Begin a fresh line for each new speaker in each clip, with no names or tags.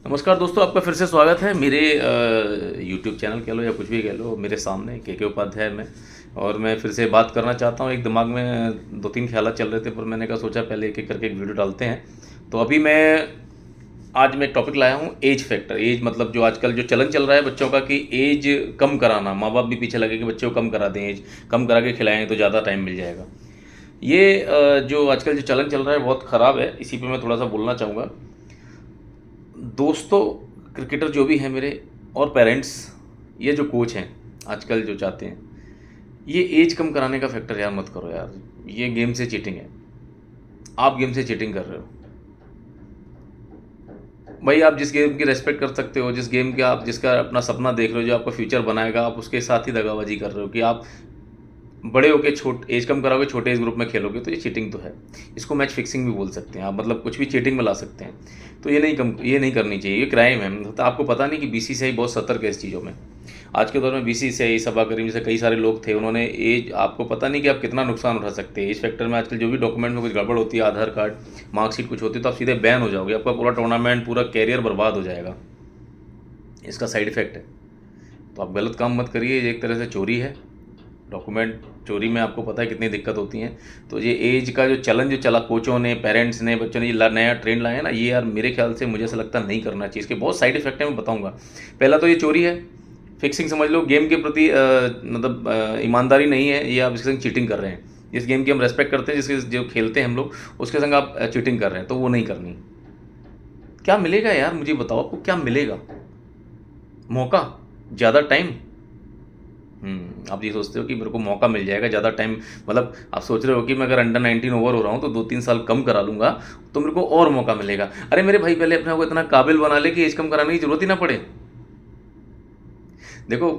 नमस्कार दोस्तों, आपका फिर से स्वागत है मेरे यूट्यूब चैनल कह लो या कुछ भी कह लो। मेरे सामने के उपाध्याय में और मैं फिर से बात करना चाहता हूँ। एक दिमाग में दो तीन ख्याल चल रहे थे, पर मैंने कहा सोचा पहले एक एक करके एक वीडियो डालते हैं। तो अभी आज मैं एक टॉपिक लाया हूँ, एज फैक्टर। एज मतलब जो आजकल जो चलन चल रहा है बच्चों का कि एज कम कराना, माँ बाप भी पीछे लगे कि बच्चों को कम करा दें, एज कम करा के खिलाएं तो ज़्यादा टाइम मिल जाएगा। ये जो आजकल जो चलन चल रहा है बहुत ख़राब है। इसी पे मैं थोड़ा सा बोलना चाहूँगा। दोस्तों, क्रिकेटर जो भी हैं मेरे और पेरेंट्स, ये जो कोच हैं आजकल जो चाहते हैं, ये एज कम कराने का फैक्टर यार मत करो यार। ये गेम से चीटिंग है। आप गेम से चीटिंग कर रहे हो भाई। आप जिस गेम की रेस्पेक्ट कर सकते हो, जिस गेम के आप जिसका अपना सपना देख रहे हो, जो आपका फ्यूचर बनाएगा, आप उसके साथ ही दगाबाजी कर रहे हो कि आप बड़े होके एज कम कराओगे, छोटे एज ग्रुप में खेलोगे, तो ये चीटिंग तो है। इसको मैच फिक्सिंग भी बोल सकते हैं आप, मतलब कुछ भी चीटिंग में ला सकते हैं। तो ये नहीं करनी चाहिए, ये क्राइम है। मतलब आपको पता नहीं कि बीसीसीआई बहुत सतर्क है इस चीज़ों में। आज के दौर में बीसीसीआई, सभा करीम जैसे कई सारे लोग थे, उन्होंने एज, आपको पता नहीं कि आप कितना नुकसान उठा सकते हैं एज फैक्टर में। आजकल जो भी डॉक्यूमेंट में कुछ गड़बड़ होती है, आधार कार्ड, मार्कशीट कुछ होती है, तो आप सीधे बैन हो जाओगे। आपका पूरा टूर्नामेंट, पूरा कैरियर बर्बाद हो जाएगा। इसका साइड इफेक्ट है। तो आप गलत काम मत करिए, ये एक तरह से चोरी है। डॉक्यूमेंट चोरी में आपको पता है कितनी दिक्कत होती हैं। तो ये एज का जो चलन जो चला, कोचों ने, पेरेंट्स ने, बच्चों ने ये नया ट्रेंड लाया है ना, ये यार मेरे ख्याल से मुझे ऐसा लगता नहीं करना चाहिए। इसके बहुत साइड इफेक्ट है, मैं बताऊंगा। पहला तो ये चोरी है, फिक्सिंग समझ लो। गेम के प्रति मतलब ईमानदारी नहीं है, ये आप इसके संग चीटिंग कर रहे हैं। जिस गेम की हम रेस्पेक्ट करते हैं, जिसके जो खेलते हैं हम लोग, उसके संग आप चीटिंग कर रहे हैं, तो वो नहीं करनी। क्या मिलेगा यार, मुझे बताओ, आपको क्या मिलेगा? मौका, ज़्यादा टाइम। आप ये सोचते हो कि मेरे को मौका मिल जाएगा ज़्यादा टाइम, मतलब आप सोच रहे हो कि मैं अगर अंडर 19 ओवर हो रहा हूँ तो 2-3 साल कम करा लूँगा तो मेरे को और मौका मिलेगा। अरे मेरे भाई, पहले अपने आप को इतना काबिल बना ले कि एज कम कराने की ज़रूरत ही ना पड़े। देखो,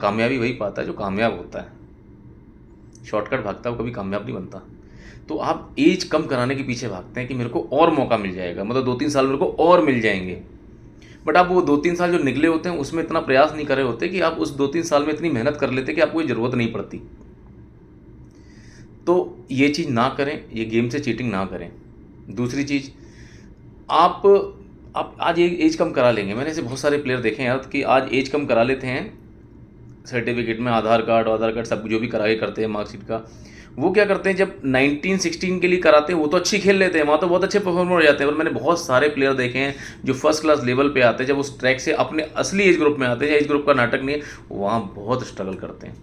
कामयाबी वही पाता है जो कामयाब होता है। शॉर्टकट भागता है वो कभी कामयाब नहीं बनता। तो आप एज कम कराने के पीछे भागते हैं कि मेरे को और मौका मिल जाएगा, मतलब 2-3 साल मेरे को और मिल जाएंगे। बट आप वो 2-3 साल जो निकले होते हैं उसमें इतना प्रयास नहीं कर रहे होते कि आप उस 2-3 साल में इतनी मेहनत कर लेते कि आपको ये ज़रूरत नहीं पड़ती। तो ये चीज़ ना करें, ये गेम से चीटिंग ना करें। दूसरी चीज़, आप आप आज एज कम करा लेंगे। मैंने ऐसे बहुत सारे प्लेयर देखे हैं यार कि आज एज कम करा लेते हैं सर्टिफिकेट में, आधार कार्ड सब जो भी करा के करते हैं, मार्कशीट का। वो क्या करते हैं, जब 19-16 के लिए कराते हैं वो तो अच्छी खेल लेते हैं, वहाँ तो बहुत अच्छे परफॉर्मर हो जाते हैं। पर मैंने बहुत सारे प्लेयर देखे हैं जो फर्स्ट क्लास लेवल पे आते हैं, जब उस ट्रैक से अपने असली एज ग्रुप में आते हैं, एज ग्रुप का नाटक नहीं है, वहाँ बहुत स्ट्रगल करते हैं।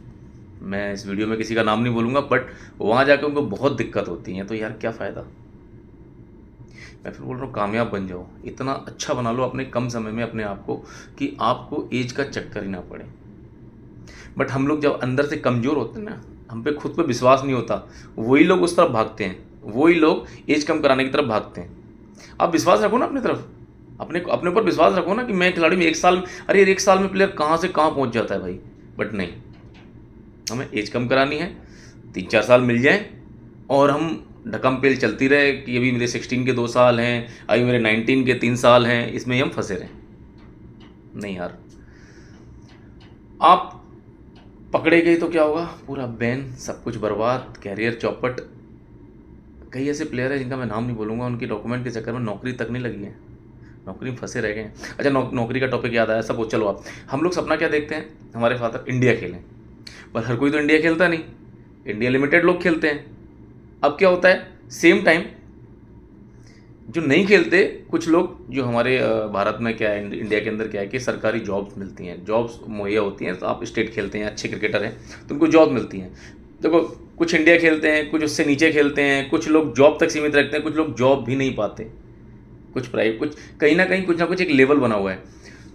मैं इस वीडियो में किसी का नाम नहीं बोलूँगा, बट वहाँ जाकर उनको बहुत दिक्कत होती है। तो यार क्या फ़ायदा। मैं फिर बोल रहा हूँ, कामयाब बन जाओ, इतना अच्छा बना लो अपने कम समय में अपने आप को कि आपको एज का चक्कर ही ना पड़े। बट हम लोग जब अंदर से कमज़ोर होते हैं ना, हम पे खुद पे विश्वास नहीं होता, वही लोग उस तरफ भागते हैं, वही लोग एज कम कराने की तरफ भागते हैं। आप विश्वास रखो ना अपनी तरफ, अपने अपने ऊपर विश्वास रखो ना कि मैं खिलाड़ी में 1 साल, अरे यार 1 साल में प्लेयर कहाँ से कहाँ पहुँच जाता है भाई। बट नहीं, हमें एज कम करानी है, 3-4 साल मिल जाए और हम ढकम पेल चलती रहे कि अभी मेरे 16 के 2 साल हैं, अभी मेरे 19 के 3 साल हैं, इसमें हम फंसे रहें। नहीं यार, आप पकड़े गए तो क्या होगा, पूरा बैन, सब कुछ बर्बाद, कैरियर चौपट। कई ऐसे प्लेयर हैं जिनका मैं नाम नहीं बोलूँगा, उनकी डॉक्यूमेंट के चक्कर में नौकरी तक नहीं लगी है, नौकरी में फंसे रह गए हैं। अच्छा, नौकरी का टॉपिक याद आया। सब चलो, आप हम लोग सपना क्या देखते हैं, हमारे फादर इंडिया खेलें, पर हर कोई तो इंडिया खेलता नहीं, इंडिया लिमिटेड लोग खेलते हैं। अब क्या होता है, सेम टाइम जो नहीं खेलते कुछ लोग, जो हमारे भारत में क्या है, इंडिया के अंदर क्या है कि सरकारी जॉब्स मिलती हैं, जॉब्स मुहैया होती हैं। तो आप स्टेट खेलते हैं, अच्छे क्रिकेटर हैं, तो उनको जॉब मिलती हैं। देखो, कुछ इंडिया खेलते हैं, कुछ उससे नीचे खेलते हैं, कुछ लोग जॉब तक सीमित रखते हैं, कुछ लोग जॉब भी नहीं पाते, कुछ प्राइवेट, कुछ कहीं ना कहीं कुछ ना कुछ एक लेवल बना हुआ है।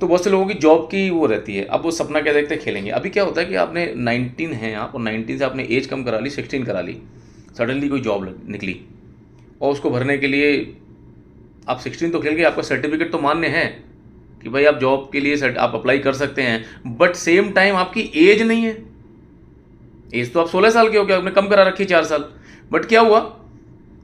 तो बहुत से लोगों की जॉब की वो रहती है। अब वो सपना क्या देखते हैं, खेलेंगे। अभी क्या होता है कि आपने 19 हैं आप, और 19 से आपने एज कम करा ली, 16 करा ली, सडनली कोई जॉब निकली और उसको भरने के लिए आप 16 तो खेल गए, आपका सर्टिफिकेट तो मान्य है कि भाई आप जॉब के लिए आप अप्लाई कर सकते हैं, बट सेम टाइम आपकी एज नहीं है। एज तो आप 16 साल के हो गया, आपने कम करा रखी 4 साल। बट क्या हुआ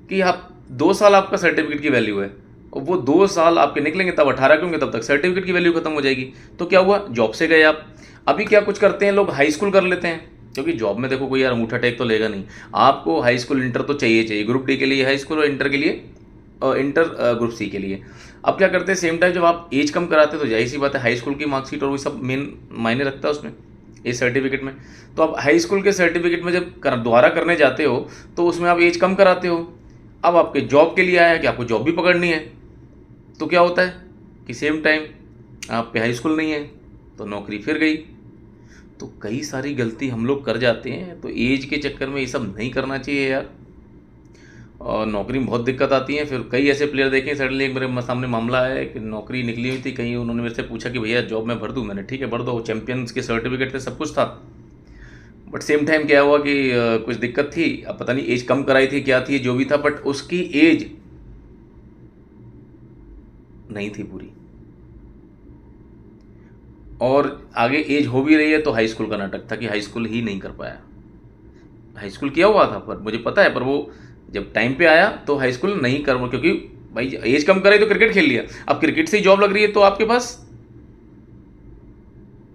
कि आप 2 साल आपका सर्टिफिकेट की वैल्यू है, और वो 2 साल आपके निकलेंगे तब 18 के होंगे, तब तक सर्टिफिकेट की वैल्यू खत्म हो जाएगी। तो क्या हुआ, जॉब से गए आप। अभी क्या कुछ करते हैं लोग, हाई स्कूल कर लेते हैं, क्योंकि जॉब में देखो कोई यार अंगूठा टेक तो लेगा नहीं। आपको हाई स्कूल इंटर तो चाहिए, ग्रुप डी के लिए हाई स्कूल और इंटर के लिए, इंटर ग्रुप सी के लिए अब क्या करते हैं, सेम टाइम जब आप एज कम कराते हो तो जाहिर सी बात है हाई स्कूल की मार्कशीट और वो सब मेन मायने रखता है उसमें, एज सर्टिफिकेट में। तो आप हाई स्कूल के सर्टिफिकेट में जब दोबारा करने जाते हो तो उसमें आप एज कम कराते हो। अब आपके जॉब के लिए आया कि आपको जॉब भी पकड़नी है, तो क्या होता है कि सेम टाइम आप पे हाई स्कूल नहीं है तो नौकरी फिर गई। तो कई सारी गलती हम लोग कर जाते हैं, तो एज के चक्कर में ये सब नहीं करना चाहिए यार। और नौकरी में बहुत दिक्कत आती है। फिर कई ऐसे प्लेयर देखे, सडनली एक मेरे सामने मामला है कि नौकरी निकली हुई थी कहीं, उन्होंने मेरे से पूछा कि भैया जॉब मैं भर दूँ। मैंने ठीक है भर दो, चैंपियंस के सर्टिफिकेट थे, सब कुछ था। बट सेम टाइम क्या हुआ कि कुछ दिक्कत थी, अब पता नहीं एज कम कराई थी क्या थी जो भी था, बट उसकी एज नहीं थी पूरी, और आगे एज हो भी रही है तो हाई स्कूल का नाटक था कि हाई स्कूल ही नहीं कर पाया। हाई स्कूल किया हुआ था पर मुझे पता है, पर वो जब टाइम पे आया तो हाई स्कूल नहीं कर, क्योंकि भाई एज कम कराई तो क्रिकेट खेल लिया, अब क्रिकेट से ही जॉब लग रही है तो आपके पास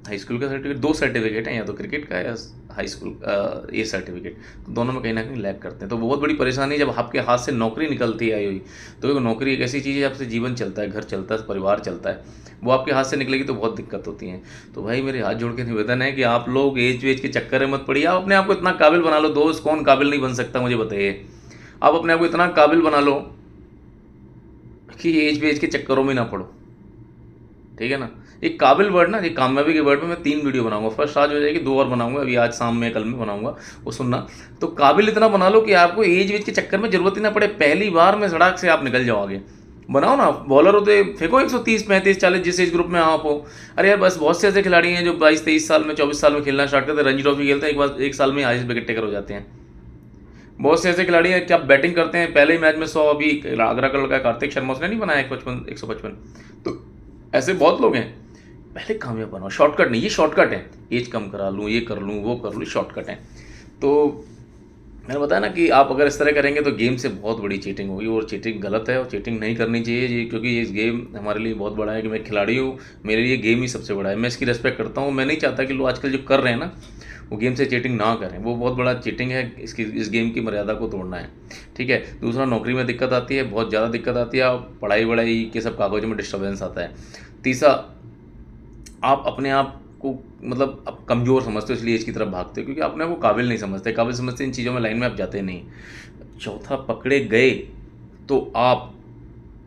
हाई स्कूल का सर्टिफिकेट, दो सर्टिफिकेट हैं, या तो क्रिकेट का या हाई स्कूल ये सर्टिफिकेट, तो दोनों में कहीं ना कहीं लैग करते हैं। तो बहुत बड़ी परेशानी है जब आपके हाथ से नौकरी निकलती है आई हुई। तो एक नौकरी एक ऐसी चीज़ है आपसे जीवन चलता है, घर चलता है, परिवार चलता है, वो आपके हाथ से निकलेगी तो बहुत दिक्कत होती है। तो भाई मेरे हाथ जोड़ के निवेदन है कि आप लोग एज वेज के चक्कर में मत पड़िए, आप अपने आप को इतना काबिल बना लो। दोस्त कौन काबिल नहीं बन सकता मुझे बताइए। आप अपने आप को इतना काबिल बना लो कि एज वेज के चक्करों में ना पड़ो, ठीक है ना। एक काबिल वर्ड ना, एक कामयाबी के वर्ड में मैं 3 वीडियो बनाऊंगा, फर्स्ट आज हो जाएगी, 2 और बनाऊंगा, अभी आज शाम में कल में बनाऊंगा, वो सुनना। तो काबिल इतना बना लो कि आपको एज वेज के चक्कर में जरूरत ही ना पड़े, पहली बार में सड़क से आप निकल जाओगे। बनाओ ना, बॉलर होते फेंको 130 35 40 जिस एज ग्रुप में आप हो। अरे यार बस बहुत से ऐसे खिलाड़ी हैं जो 22 23 साल में 24 साल में खेलना स्टार्ट करते हैं, रणजी ट्रॉफी खेलते हैं, एक बार 1 साल में आईएएस विकेट टेकर हो जाते हैं। बहुत से ऐसे खिलाड़ी हैं क्या बैटिंग करते हैं पहले ही मैच में 100, अभी आगरा का लड़का कार्तिक शर्मा उसने नहीं बनाया 155। तो ऐसे बहुत लोग हैं। पहले कामयाब बनाओ, शॉर्टकट नहीं, ये शॉर्टकट है, एज कम करा लूँ, ये कर लूँ, वो कर लूँ, शॉर्टकट है। तो मैंने बताया ना कि आप अगर इस तरह करेंगे तो गेम से बहुत बड़ी चीटिंग होगी, और चीटिंग गलत है और चीटिंग नहीं करनी चाहिए जी, क्योंकि इस गेम हमारे लिए बहुत बड़ा है कि मैं खिलाड़ी हूँ, मेरे लिए गेम ही सबसे बड़ा है, मैं इसकी रेस्पेक्ट करता हूँ। मैं नहीं चाहता कि लोग आजकल जो कर रहे हैं ना वो गेम से चीटिंग ना करें, वो बहुत बड़ा चीटिंग है, इसकी इस गेम की मर्यादा को तोड़ना है, ठीक है। दूसरा, नौकरी में दिक्कत आती है, बहुत ज़्यादा दिक्कत आती है, और पढ़ाई वढ़ाई के सब कागज़ों में डिस्टर्बेंस आता है। तीसरा, आप अपने आप को मतलब आप कमज़ोर समझते हो, इसलिए इसकी तरफ भागते हो क्योंकि अपने आप को काबिल नहीं समझते, काबिल समझते इन चीज़ों में लाइन में आप जाते नहीं। चौथा, पकड़े गए तो आप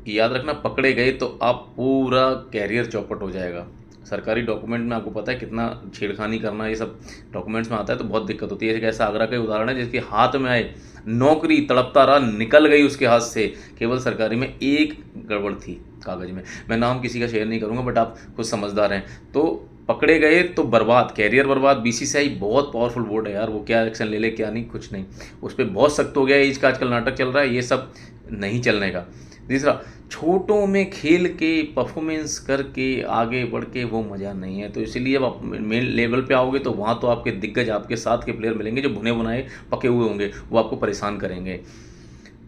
याद रखना, पकड़े गए तो आप पूरा कैरियर चौपट हो जाएगा। सरकारी डॉक्यूमेंट में आपको पता है कितना छेड़खानी करना, ये सब डॉक्यूमेंट्स में आता है तो बहुत दिक्कत होती है। एक ऐसा आगरा का उदाहरण है जिसके हाथ में आए, नौकरी तड़पता रहा, निकल गई उसके हाथ से, केवल सरकारी में एक गड़बड़ थी कागज़ में। मैं नाम किसी का शेयर नहीं करूँगा, बट आप खुद समझदार हैं। तो पकड़े गए तो बर्बाद, कैरियर बर्बाद। बीसीसीआई बहुत पावरफुल बोर्ड है यार, वो क्या एक्शन ले ले क्या नहीं, कुछ नहीं, उस पर बहुत सख्त हो गया है। इसका आजकल नाटक चल रहा है, ये सब नहीं चलने का। तीसरा, छोटों में खेल के परफॉर्मेंस करके आगे बढ़ के वो मज़ा नहीं है। तो इसीलिए अब आप मेन लेवल पे आओगे तो वहाँ तो आपके दिग्गज, आपके साथ के प्लेयर मिलेंगे जो भुने बुनाए पके हुए होंगे, वो आपको परेशान करेंगे।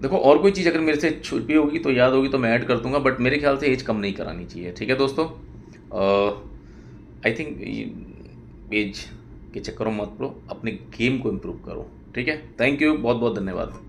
देखो, और कोई चीज़ अगर मेरे से छुपी होगी तो याद होगी तो मैं ऐड कर दूंगा, बट मेरे ख्याल से एज कम नहीं करानी चाहिए, ठीक है दोस्तों। आई थिंक एज के चक्करों में मत पड़ो, अपने गेम को इम्प्रूव करो, ठीक है। थैंक यू, बहुत बहुत धन्यवाद।